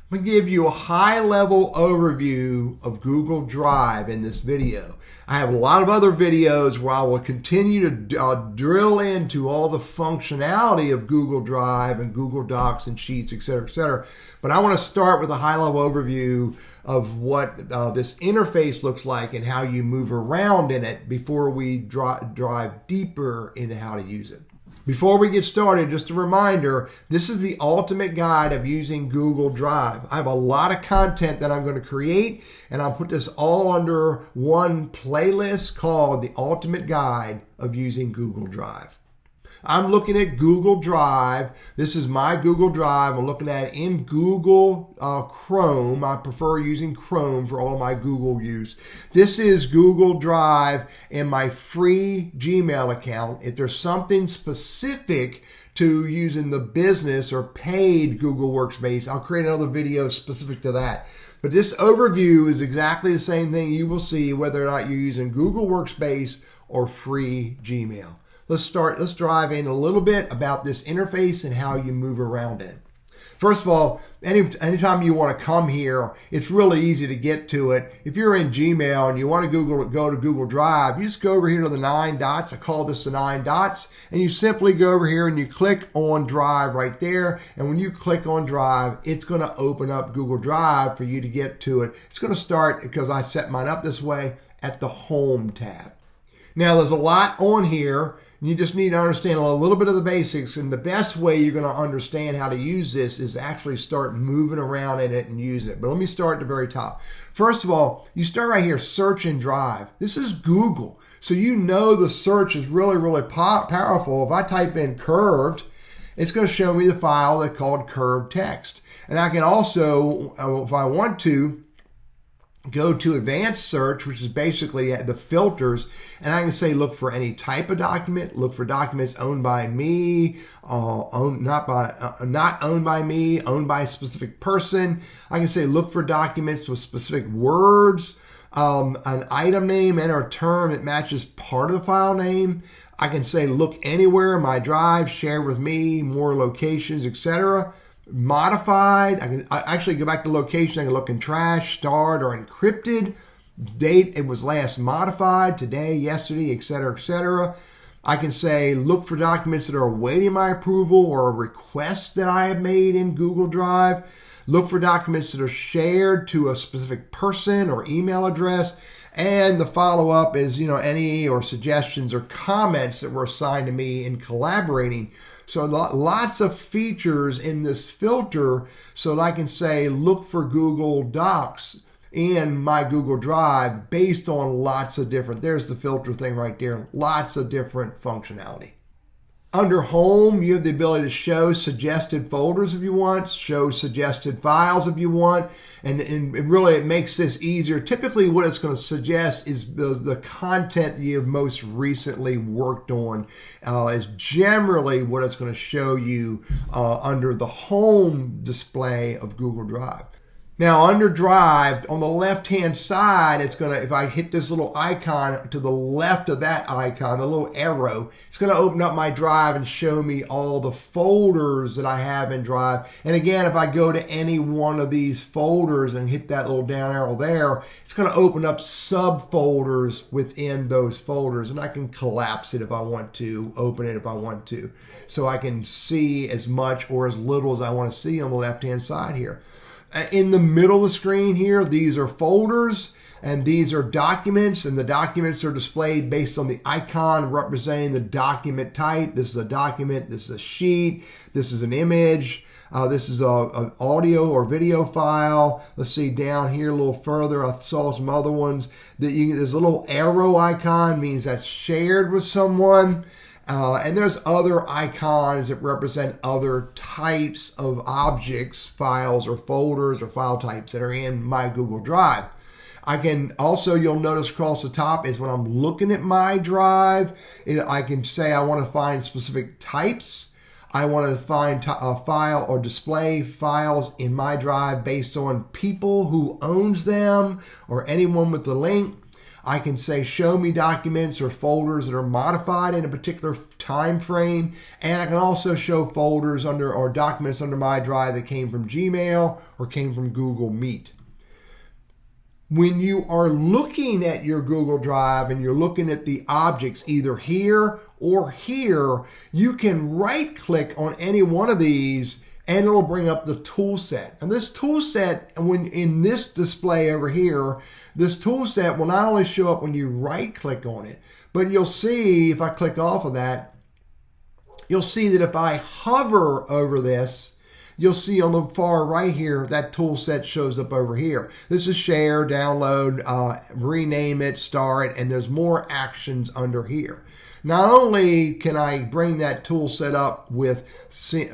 I'm going to give you a high-level overview of Google Drive in this video. I have a lot of other videos where I will continue to drill into all the functionality of Google Drive and Google Docs and Sheets, etc. But I want to start with a high-level overview of what this interface looks like and how you move around in it before we dive deeper into how to use it. Before we get started, just a reminder, this is the ultimate guide of using Google Drive. I have a lot of content that I'm going to create, and I'll put this all under one playlist called the Ultimate Guide of Using Google Drive. I'm looking at Google Drive. This is my Google Drive. I'm looking at it in Google Chrome. I prefer using Chrome for all my Google use. This is Google Drive in my free Gmail account. If there's something specific to using the business or paid Google Workspace, I'll create another video specific to that. But this overview is exactly the same thing you will see whether or not you're using Google Workspace or free Gmail. Let's dive in a little bit about this interface and how you move around it. First of all, anytime you want to come here, it's really easy to get to it. If you're in Gmail and you want to go to Google Drive, you just go over here to the 9 dots. I call this the 9 dots. And you simply go over here and you click on Drive right there. And when you click on Drive, it's going to open up Google Drive for you to get to it. It's going to start, because I set mine up this way, at the Home tab. Now, there's a lot on here. You just need to understand a little bit of the basics, and the best way you're going to understand how to use this is actually start moving around in it and using it. But let me start at the very top. First of all, you start right here, Search and Drive. This is Google, so you know the search is really powerful. If I type in curved, it's going to show me the file that's called curved text. And I can also, if I want to, go to advanced search, which is basically the filters, and I can say look for any type of document, look for documents owned by me, not owned by me, owned by a specific person. I can say look for documents with specific words, an item name, and a term that matches part of the file name. I can say look anywhere in my drive, share with me, more locations, etc. Modified, I can actually go back to location. I can look in trash, starred, or encrypted. Date it was last modified, today, yesterday, etc. I can say look for documents that are awaiting my approval or a request that I have made in Google Drive. Look for documents that are shared to a specific person or email address. And the follow-up is, any or suggestions or comments that were assigned to me in collaborating. So lots of features in this filter, so that I can say look for Google Docs in my Google Drive based on lots of different, there's the filter thing right there, lots of different functionality. Under Home, you have the ability to show suggested folders if you want, show suggested files if you want, and really it makes this easier. Typically what it's going to suggest is the content that you have most recently worked on is generally what it's going to show you under the Home display of Google Drive. Now under Drive, on the left-hand side, it's going to, if I hit this little icon to the left of that icon, the little arrow, it's going to open up my Drive and show me all the folders that I have in Drive. And again, if I go to any one of these folders and hit that little down arrow there, it's going to open up subfolders within those folders. And I can collapse it if I want to, open it if I want to. So I can see as much or as little as I want to see on the left-hand side here. In the middle of the screen here, these are folders and these are documents, and the documents are displayed based on the icon representing the document type. This is a document, this is a sheet, this is an image, this is an audio or video file. Let's see down here a little further, I saw some other ones. There's a little arrow icon, means that's shared with someone. And there's other icons that represent other types of objects, files, or folders, or file types that are in my Google Drive. I can also, you'll notice across the top is when I'm looking at my Drive, I can say I want to find specific types. I want to find a file or display files in my Drive based on people who owns them or anyone with the link. I can say show me documents or folders that are modified in a particular time frame, and I can also show folders under or documents under my drive that came from Gmail or came from Google Meet. When you are looking at your Google Drive and you're looking at the objects either here or here, you can right click on any one of these and it'll bring up the tool set. And this tool set, when in this display over here, this tool set will not only show up when you right click on it, but you'll see if I click off of that, you'll see that if I hover over this, you'll see on the far right here, that tool set shows up over here. This is share, download, rename it, star it, and there's more actions under here. Not only can I bring that tool set up with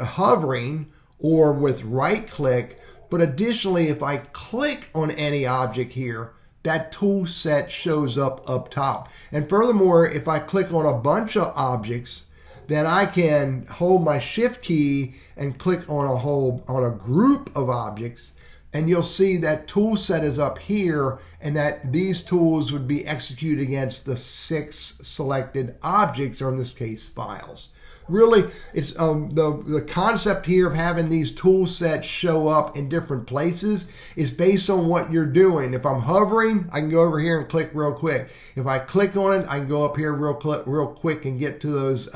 hovering or with right click, but additionally, if I click on any object here, that tool set shows up top. And furthermore, if I click on a bunch of objects, then I can hold my shift key and click on a group of objects, and you'll see that tool set is up here, and that these tools would be executed against the 6 selected objects, or in this case, files. Really, it's the concept here of having these tool sets show up in different places is based on what you're doing. If I'm hovering, I can go over here and click real quick. If I click on it, I can go up here real quick and get to those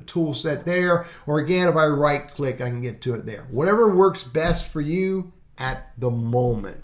tool set there. Or again, if I right click, I can get to it there. Whatever works best for you at the moment.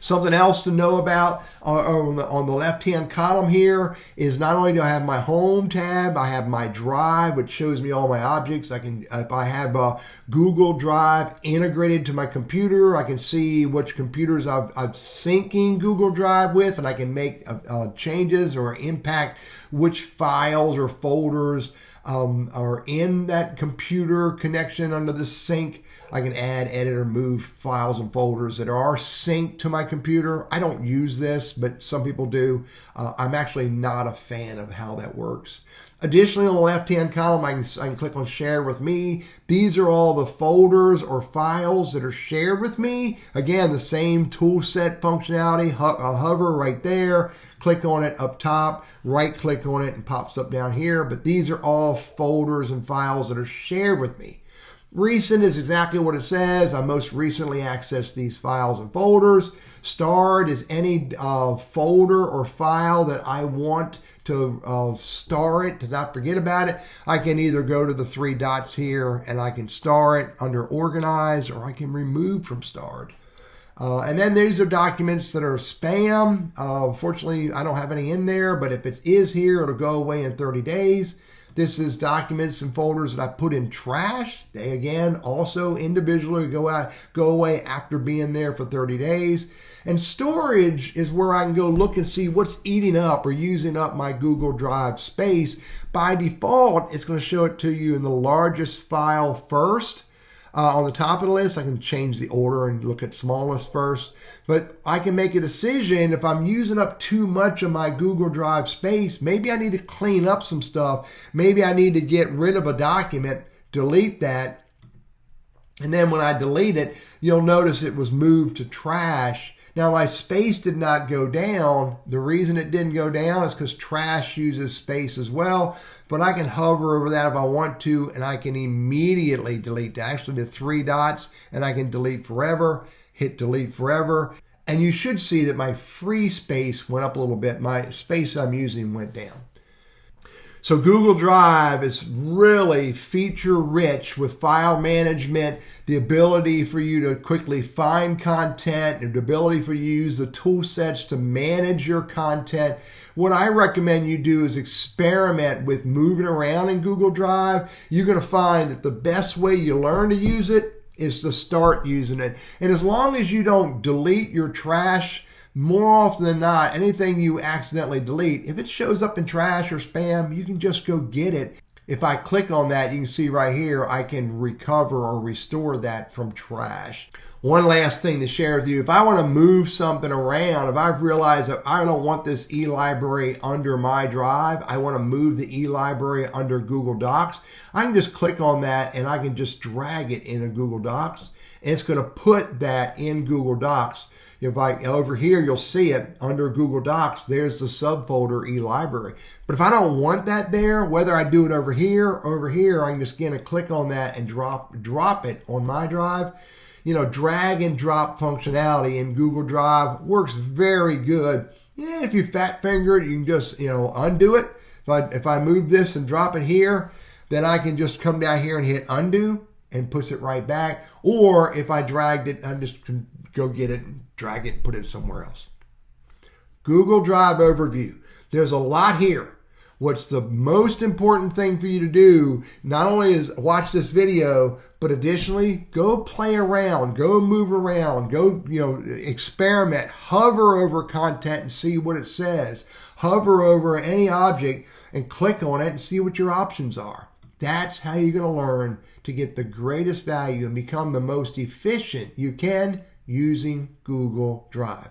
Something else to know about on the left-hand column here is not only do I have my home tab, I have my drive, which shows me all my objects. I can, if I have a Google Drive integrated to my computer, I can see which computers I'm syncing Google Drive with, and I can make changes or impact which files or folders are in that computer connection under the sync. I can add, edit, or move files and folders that are synced to my computer. I don't use this, but some people do. I'm actually not a fan of how that works. Additionally, on the left-hand column, I can click on Share with Me. These are all the folders or files that are shared with me. Again, the same tool set functionality. I'll hover right there, click on it up top, right-click on it, and pops up down here. But these are all folders and files that are shared with me. Recent is exactly what it says. I most recently accessed these files and folders. Starred is any folder or file that I want to star it, to not forget about it. I can either go to the 3 dots here and I can star it under Organize, or I can remove from starred. And then these are documents that are spam. Fortunately, I don't have any in there, but if it is here, it'll go away in 30 days. This is documents and folders that I put in trash. They, again, also individually go away after being there for 30 days. And storage is where I can go look and see what's eating up or using up my Google Drive space. By default, it's going to show it to you in the largest file first. On the top of the list, I can change the order and look at smallest first. But I can make a decision if I'm using up too much of my Google Drive space. Maybe I need to clean up some stuff. Maybe I need to get rid of a document, delete that. And then when I delete it, you'll notice it was moved to trash. Now, my space did not go down. The reason it didn't go down is because trash uses space as well. But I can hover over that if I want to, and I can immediately delete actually the 3 dots, and I can delete forever, hit delete forever. And you should see that my free space went up a little bit. My space I'm using went down. So Google Drive is really feature rich with file management, the ability for you to quickly find content, and the ability for you to use the tool sets to manage your content. What I recommend you do is experiment with moving around in Google Drive. You're going to find that the best way you learn to use it is to start using it. And as long as you don't delete your trash, more often than not, anything you accidentally delete, if it shows up in trash or spam, you can just go get it. If I click on that, you can see right here, I can recover or restore that from trash. One last thing to share with you. If I want to move something around, if I've realized that I don't want this e-library under my drive, I want to move the e-library under Google Docs, I can just click on that and I can just drag it into Google Docs. and it's going to put that in Google Docs. If I over here, you'll see it under Google Docs. There's the subfolder eLibrary. But if I don't want that there, whether I do it over here or over here, I can just again click on that and drop it on my drive. Drag and drop functionality in Google Drive works very good. Yeah, if you fat finger it, you can just undo it. If I move this and drop it here, then I can just come down here and hit undo and puts it right back. Or if I dragged it, I just can go get it and drag it and put it somewhere else. Google Drive overview. There's a lot here. What's the most important thing for you to do, not only is watch this video, but additionally, go play around, go move around, go, experiment, hover over content and see what it says. Hover over any object and click on it and see what your options are. That's how you're going to learn to get the greatest value and become the most efficient you can using Google Drive.